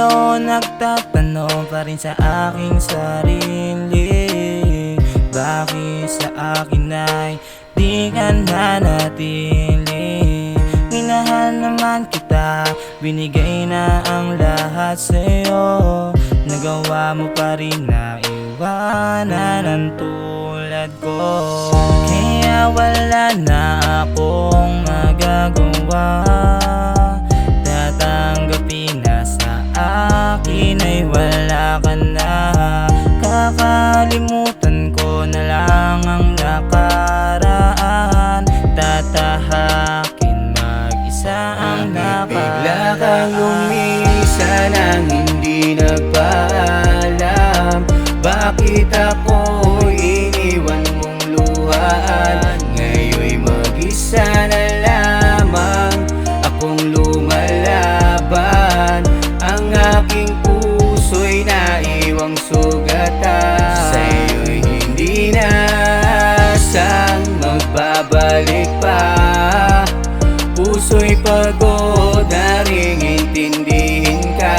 Pero nagtatanong pa rin sa aking sarili, bakit sa akin ay di ka nanatili? Minahal naman kita, binigay na ang lahat sa'yo, nagawa mo pa rin na iwanan ang tulad ko. Kaya wala na akong magagawa, tatanggapin na sa akin ay wala ka na. Kakalimutan ko na lang ang nakaraan, tatahakin mag-isa ang nakaraan. Bigla kang lumisan nang hindi nagpaalam, bakit ako'y iniwan mong luhaan? Ngayon'y mag-isa na lamang akong lumalaban, ang aking puso'y naiwang sugatan. Sa'yo'y hindi na asang magbabalik pa, puso'y pagod na ring intindihin ka.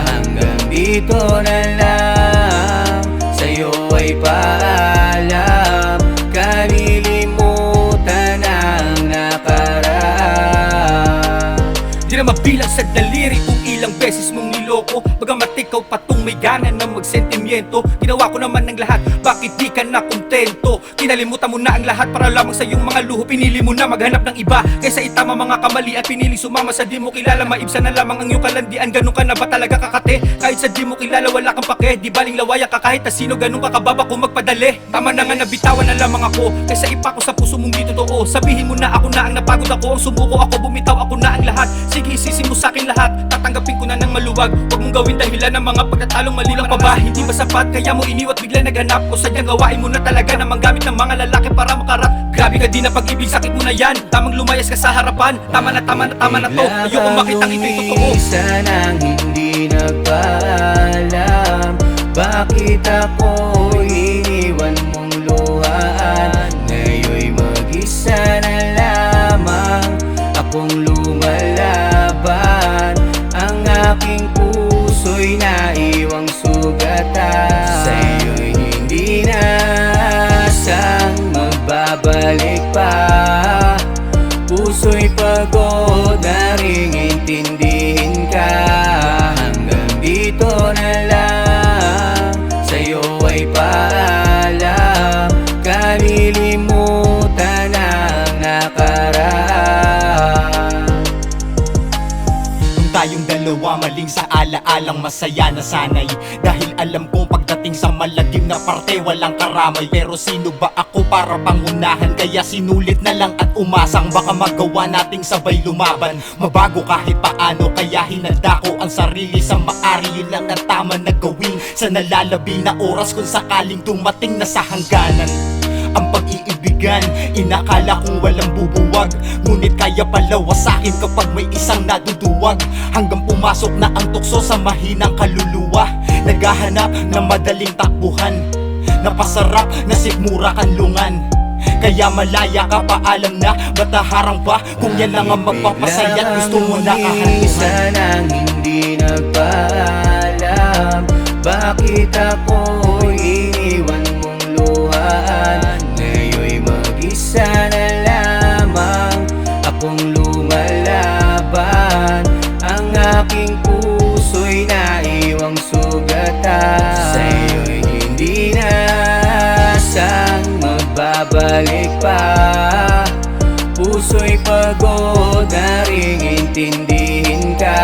Hanggang dito na lang, sa'yo ay paalam, kalilimutan ang nakaraan. Di na mabilang sa daliri kung ilang beses mong niloko, bagamat ikaw patong may gana na magsentimiento. Ginawa ko naman ng lahat, bakit di ka na kontento? Kinalimutan mo na ang lahat para lamang sa iyong mga luho. Pinili mo na maghanap ng iba kaysa itama mga kamali at pinili sumama sa di mo kilala. Maibsan na lamang ang iyong kalandian, ganun ka na ba talaga kakate? Kahit sa di mo kilala wala kang pake, di baling lawaya ka kahit na sino, ganun ka kababa kung magpadali. Tama na nga nabitawan na lamang ako, kaysa ipako sa puso mong di totoo. Sabihin mo na ako na ang napagod ako, ang sumuko ako, bumitaw ako na ang lahat. Sige, isisi mo sa'kin lahat, tatanggapin ko na ng maluwag. Huwag mong gawin dahilan ng mga pagkatalong mali lang pa ba? Hindi ba sapat, kaya mo iniwat bigla naghanap ko. Sadyang gawain mo na talaga na manggamit ng mga lalaki para makarap. Grabe ka di na pag-ibig, sakit mo na yan, tamang lumayas ka sa harapan. Tama na tama na tama na to, ayoko makitang ito'y totoo. Isa nang hindi nagpaalam, bakit ako'y iniwan mong luhaan? Ngayon'y mag-isa na lamang akong lumalaban, ang aking puso'y naiwang sugatan. Sa'yo'y hindi na asang magbabalik pa, puso'y pagod na ring intindihin ka. Hanggang dito na lang, sa'yo ay paalam, kalilimutan ang nakaraan. Kung tayong dalawa maling sa alaalang masaya na sanay, dahil alam kong pagdating sa malagim na parte walang karamay. Pero sino ba ako para pangunahan, kaya sinulit na lang at umasang baka magawa nating sabay lumaban. Mabago kahit paano, kaya hinanda ko ang sarili sa maari. Yun lang ang tama na gawin sa nalalabi na oras kung sakaling dumating na sa hangganan. Ang pag-iibigan, inakala kong walang bubuwag, ngunit kaya pala wasakin kapag may isang naduduwag. Hanggang pumasok na ang tukso sa mahinang kaluluwa, naghahanap ng madaling takbuhan, napasarap na sikmura kanlungan. Kaya malaya ka, paalam na, ba't naharang pa kung yan lang ang magpapasaya at gusto mo na kahantuhan? Isa nang hindi nagpaalam, bakit ako'y iniwan mong luhaan? Ngayon'y mag-isa na lamang akong lumalaban, ang aking puso'y naiwang sugatan. Sa'yo'y hindi na asang magbabalik pa, puso'y pagod na ring intindihin ka.